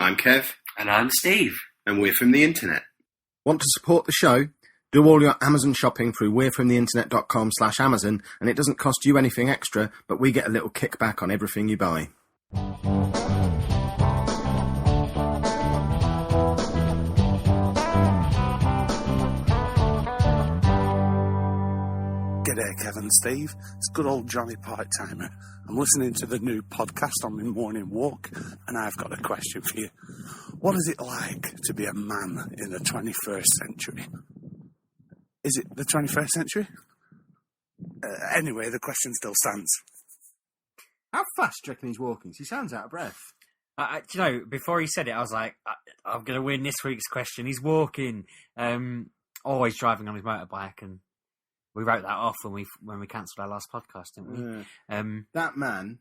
I'm Kev. And I'm Steve. And we're from the internet. Want to support the show? Do all your Amazon shopping through we'refromtheinternet.com/Amazon, and it doesn't cost you anything extra, but we get a little kickback on everything you buy. G'day, Kevin and Steve. It's good old Johnny Part-Timer. I'm listening to the new podcast on my morning walk, and I've got a question for you. What is it like to be a man in the 21st century? Is it the 21st century? Anyway, the question still stands. How fast do you reckon he's walking? He sounds out of breath. Before he said it, I was like, I'm going to win this week's question. He's walking, always driving on his motorbike, and we wrote that off when we cancelled our last podcast, didn't we? That man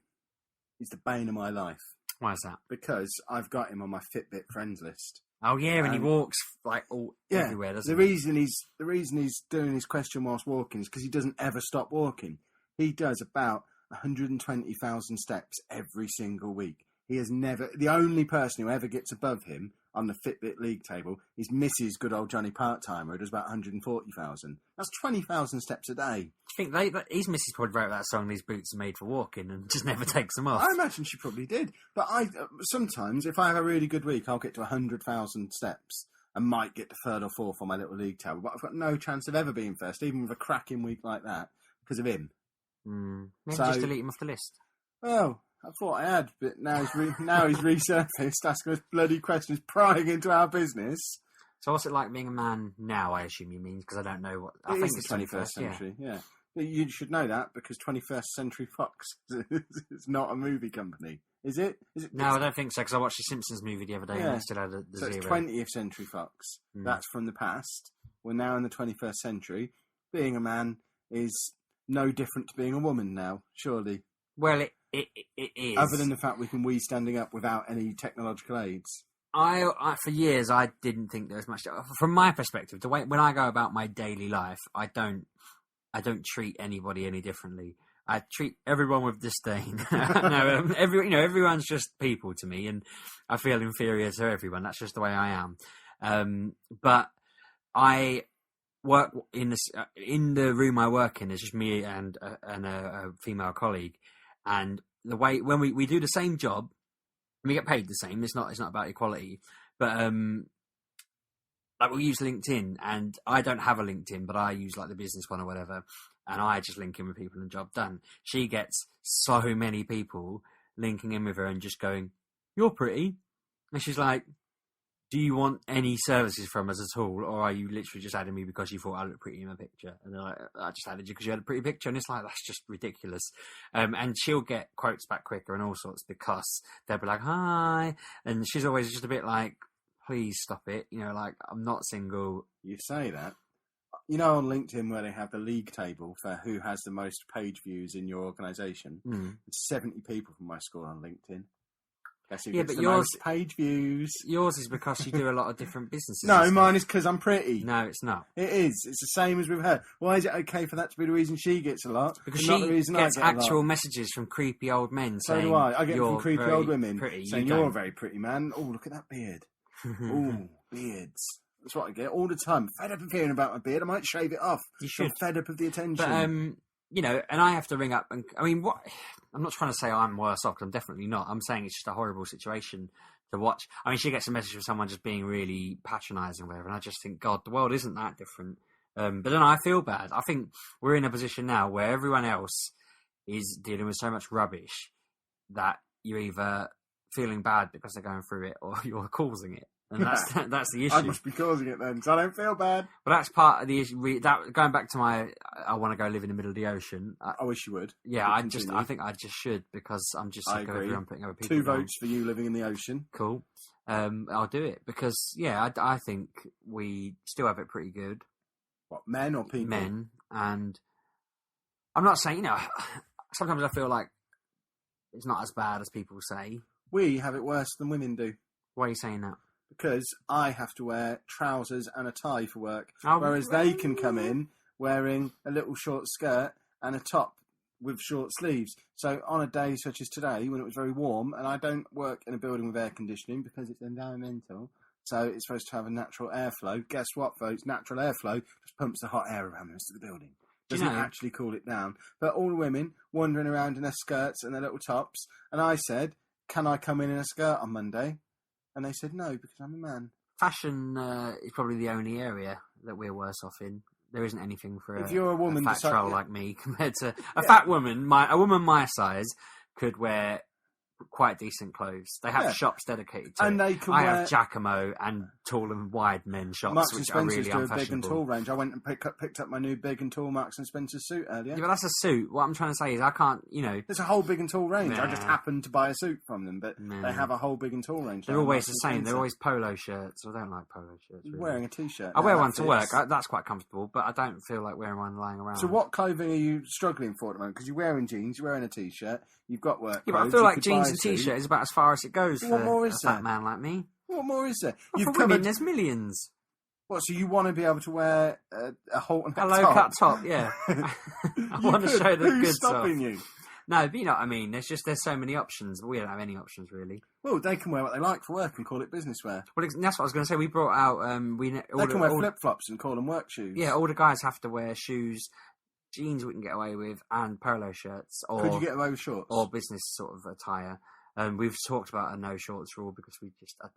is the bane of my life. Why is that? Because I've got him on my Fitbit friends list. Oh yeah, and he walks like everywhere, doesn't he? The reason he's doing his question whilst walking is because he doesn't ever stop walking. He does about 120,000 steps every single week. He has never. The only person who ever gets above him on the Fitbit league table is Mrs. Good Old Johnny Part-Timer, who does about 140,000. That's 20,000 steps a day. I think his missus probably wrote that song, "These boots are made for walking," and just never takes them off. I imagine she probably did. But sometimes, if I have a really good week, I'll get to 100,000 steps and might get to third or fourth on my little league table. But I've got no chance of ever being first, even with a cracking week like that, because of him. Maybe just delete him off the list. Well, I thought I had, but now he's resurfaced, asking us bloody questions, prying into our business. So what's it like being a man now, I assume you mean, because I don't know what... I think it's the 21st century, yeah. You should know that, because 21st Century Fox is not a movie company. Is it? No, I don't think so, because I watched the Simpsons movie the other day and it still had the so zero. It's 20th Century Fox. That's from the past. We're now in the 21st century. Being a man is no different to being a woman now, surely. Well, it is. Other than the fact we can standing up without any technological aids. I for years I didn't think there was much. From my perspective, the way when I go about my daily life, I don't treat anybody any differently. I treat everyone with disdain. Everyone's just people to me, and I feel inferior to everyone. That's just the way I am. But I work in the room I work in. There's just me and a female colleague. And the way when we do the same job, we get paid the same. It's not about equality, but like we use LinkedIn, and I don't have a LinkedIn, but I use like the business one or whatever, and I just link in with people and job done. She gets so many people linking in with her and just going, "You're pretty," and she's like, "Do you want any services from us at all, or are you literally just adding me because you thought I looked pretty in my picture?" And they're like, "I just added you because you had a pretty picture." And it's like, that's just ridiculous. And she'll get quotes back quicker and all sorts because they'll be like, "Hi," and she's always just a bit like, "Please stop it." Like, I'm not single. You say that. On LinkedIn where they have the league table for who has the most page views in your organisation, it's 70 people from my school on LinkedIn. But yours page views. Yours is because you do a lot of different businesses. No, mine is because I'm pretty. No, it's not. It is. It's the same as with her. Why is it okay for that to be the reason she gets a lot? Because not she the reason gets I get actual messages from creepy old men saying, "So do I. I get from creepy old women saying you're a don't. very pretty man. Oh, look at that beard. Oh, beards." That's what I get all the time. Fed up of hearing about my beard. I might shave it off. You should. I'm fed up of the attention. But and I have to ring up and what? I'm not trying to say I'm worse off, because I'm definitely not. I'm saying it's just a horrible situation to watch. I mean, she gets a message from someone just being really patronising or whatever, and I just think, God, the world isn't that different. But then I feel bad. I think we're in a position now where everyone else is dealing with so much rubbish that you're either feeling bad because they're going through it, or you're causing it. And that's the issue. I must be causing it then, so I don't feel bad. Well, that's part of the issue. Going back to I want to go live in the middle of the ocean. I wish you would. Yeah, I think I just should, because I'm just sick of everyone putting other people 2 votes for you living in the ocean. Cool. I'll do it because I think we still have it pretty good. What, men or people? Men, and I'm not saying sometimes I feel like it's not as bad as people say. We have it worse than women do. Why are you saying that? Because I have to wear trousers and a tie for work, whereas they can come in wearing a little short skirt and a top with short sleeves. So on a day such as today, when it was very warm, and I don't work in a building with air conditioning because it's environmental, so it's supposed to have a natural airflow. Guess what, folks? Natural airflow just pumps the hot air around the rest of the building. Doesn't actually cool it down. But all the women wandering around in their skirts and their little tops, and I said, can I come in a skirt on Monday? And they said no, because I'm a man. Fashion is probably the only area that we're worse off in. There isn't anything for if you're a woman, fat troll like me compared to a fat woman. A woman my size could wear quite decent clothes. They have shops dedicated to and it. They can I wear... have Giacomo and tall and wide men shops, Marks which and are Spencer's really do a big and unfashionable. tall range. I went and picked up my new big and tall Marks and Spencer suit earlier. Yeah, but that's a suit. What I'm trying to say is I can't, There's a whole big and tall range. I just happened to buy a suit from them, but they have a whole big and tall range. They're always the same. They're always polo shirts. I don't like polo shirts. Really. Wearing a t-shirt. I wear one to work. That's quite comfortable, but I don't feel like wearing one lying around. So what clothing are you struggling for at the moment? Because you're wearing jeans, you're wearing a t-shirt, you've got work Yeah, but clothes, I feel like jeans and t-shirt is about as far as it goes for a fat man like me. What more is there? Well, for women, there's millions. What, so you want to be able to wear a Holton top? A low-cut top, yeah. I want to show the Who's good stopping stuff. you? No, but you know what I mean. There's so many options, but we don't have any options, really. Well, they can wear what they like for work and call it business wear. Well, that's what I was going to say. We brought out... they can wear flip-flops and call them work shoes. Yeah, all the guys have to wear shoes, jeans we can get away with, and polo shirts. Could you get away with shorts? Or business sort of attire. We've talked about a no shorts rule because I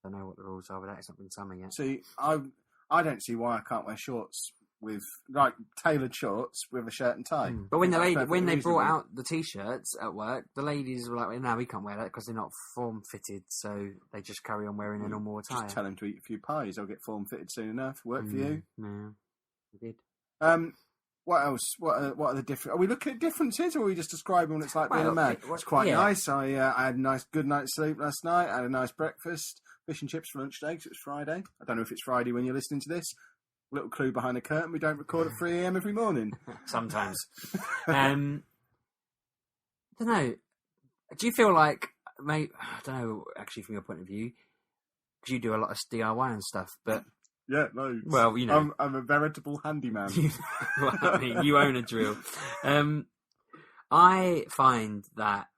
don't know what the rules are, but that's not been summer yet. See, I don't see why I can't wear shorts with tailored shorts with a shirt and tie. But when they brought out the t-shirts at work, the ladies were like, well, "No, we can't wear that because they're not form fitted." So they just carry on wearing a normal attire. Just tell them to eat a few pies; they'll get form fitted soon enough. Work for you? No, we did. What else? What are the different? Are we looking at differences, or are we just describing what it's like being a man? It's quite nice. I had a nice, good night's sleep last night. I had a nice breakfast, fish and chips for lunch today because it's Friday. I don't know if it's Friday when you're listening to this. Little clue behind the curtain: we don't record at 3 a.m. every morning. Sometimes. I don't know. Do you feel like, mate? I don't know. Actually, from your point of view, because you do a lot of DIY and stuff, but. Yeah, loads. Well, I'm a veritable handyman. Well, I mean, you own a drill. I find that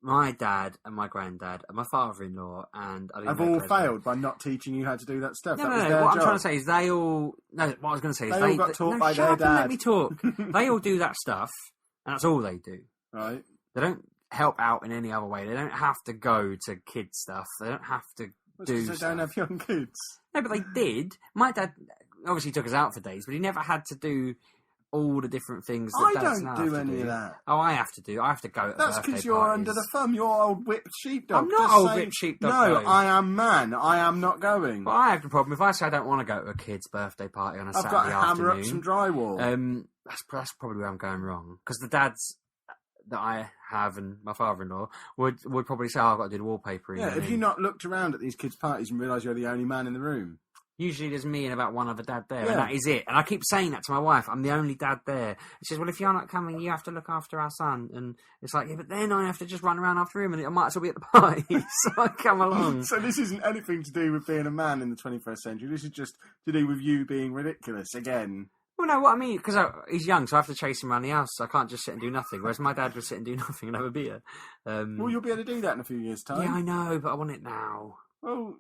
my dad and my granddad and my father-in-law and have all failed by not teaching you how to do that stuff. No. What I'm trying to say is what I was going to say is they all got taught by their dad. Let me talk. They all do that stuff, and that's all they do. Right. They don't help out in any other way. They don't have to go to kids stuff. They don't have to do stuff. They don't have young kids. No, but they did. My dad obviously took us out for days, but he never had to do all the different things that dads now have to do. I don't do any of that. Oh, I have to do. I have to go at That's because you're under the thumb. You're old whipped sheepdog. I'm not old whipped sheepdog. No, though. I am man. I am not going. But I have the problem. If I say I don't want to go to a kid's birthday party on a Saturday afternoon... I've got to hammer up some drywall. That's probably where I'm going wrong. Because the dads that I have and my father-in-law would probably say, I've got to do the wallpapering. Yeah, have you not looked around at these kids' parties and realised you're the only man in the room? Usually there's me and about one other dad there, yeah. and that is it. And I keep saying that to my wife. I'm the only dad there. She says, well, if you're not coming, you have to look after our son. And it's like, yeah, but then I have to just run around after him, and I might as well be at the party. So I come along. So this isn't anything to do with being a man in the 21st century. This is just to do with you being ridiculous again. Well, no, what I mean, because he's young, so I have to chase him around the house. So I can't just sit and do nothing. Whereas my dad would sit and do nothing and have a beer. Well, you'll be able to do that in a few years' time. Yeah, I know, but I want it now. Well,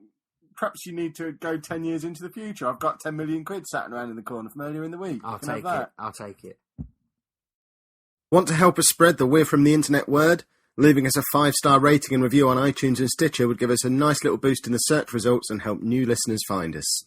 perhaps you need to go 10 years into the future. I've got 10 million quid sat around in the corner from earlier in the week. I'll take it. I'll take it. Want to help us spread the We're From the Internet word? Leaving us a 5-star rating and review on iTunes and Stitcher would give us a nice little boost in the search results and help new listeners find us.